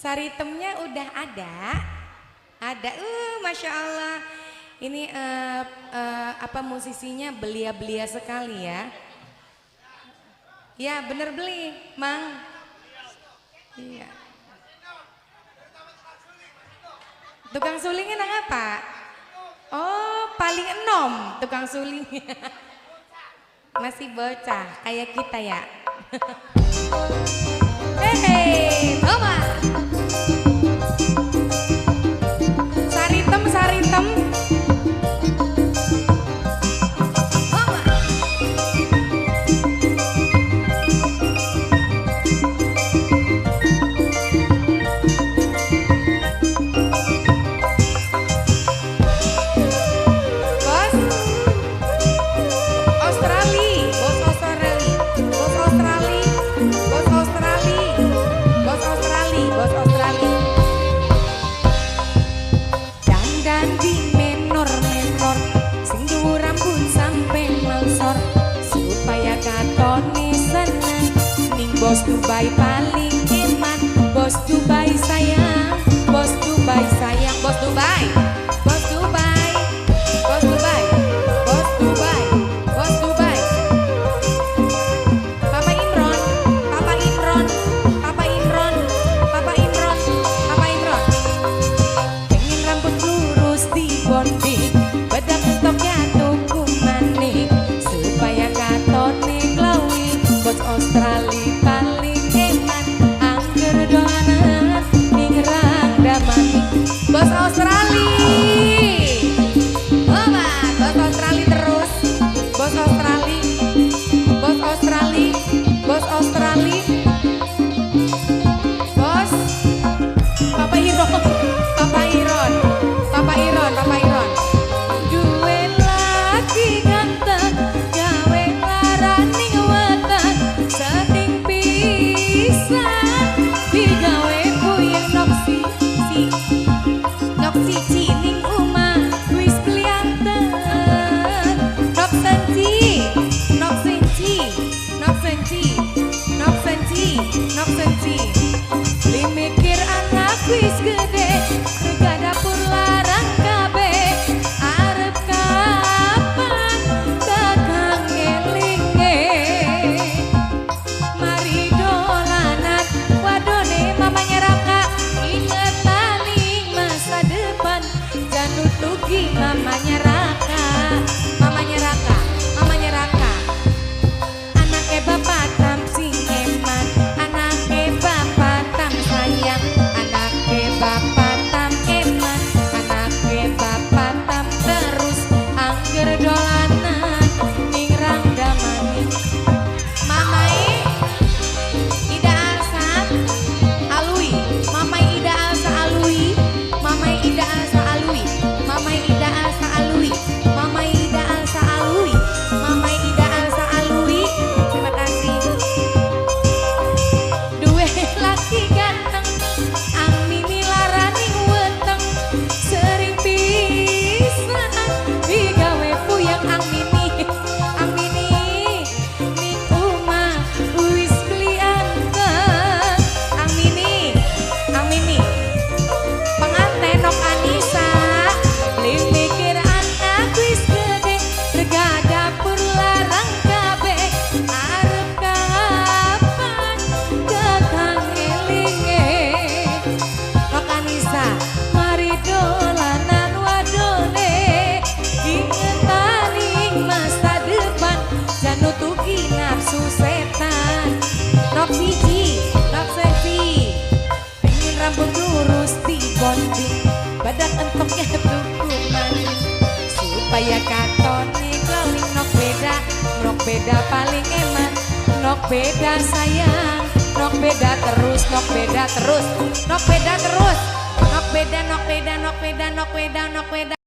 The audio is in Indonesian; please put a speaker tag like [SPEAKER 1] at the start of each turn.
[SPEAKER 1] Saritemnya udah ada. Ada, Masya Allah. Ini musisinya belia-belia sekali ya. Ya bener beli, Mang. Iya. Tukang sulingnya nang apa? Oh, paling enom tukang suling. Masih bocah kayak kita ya. Hei, Mama. Saritem, saritem. Bos Dubai paling iman, Bos Dubai sayang, Bos Dubai sayang, Bos Dubai, Bos Dubai, Bos Dubai, Bos Dubai, Bos Dubai. Papa Imron, Papa Imron, Papa Imron, Papa Imron, Papa Imron. Pengen rambut lurus di bonding, bedak stoknya tuku maning, supaya katone glowing, Bos Australia. Bos Australia, Bos Australia terus, Bos Australia, Bos Australia, Bos Australia, Bos Papa Iron, Papa Iron, Papa Iron, Papa Iron. Duwe lagi ganteng, gawe larani wetan, seting pisan, digawe puyeng noksi si. Si cining uma wis klianten nok senci nok senci nok senci nok senci nok senci li mikir anak wis gede rega dapur larang kabe arep kapan dagang elinge mari dolanan wadone mamanya Raka inget depan jangan tugi mamanya Raka, mamanya Raka, mamanya Raka. Anake bapak tam sing eman, anake bapak tam sayang, anake bapak tam eman, anake bapak tam terus angger dolanan ning rangdamani. Mamai Ida Alsa Alwi, mamai Ida Alsa Alwi. Mamai Ida Alsa Alwi, Mamai Ida Alsa Alwi, Mamai Ida Alsa Alwi, Mamai Ida Alsa Alwi. Terima kasih. Duwe laki ganteng, amini larani weteng, sering pisan digawe puyeng amini, amini ning omah wis klianteng, amini, amini. Nok Anissa, li mikir anak wis gede, rega dapur larang kabe, arep kapan dagang elinge. Nok Anissa, mari dolanan wadone, ingetaning masa depan, jangan nutuki nafsu setan. Nok siji, nok seksi, pengen rambut lurus di bonding, badak entoknya tuku maning, supaya katone glowing. Nok beda paling eman, nok beda sayang, nok beda terus, nok beda terus, nok beda terus, nok beda, nok beda, nok beda, nok beda, nok beda.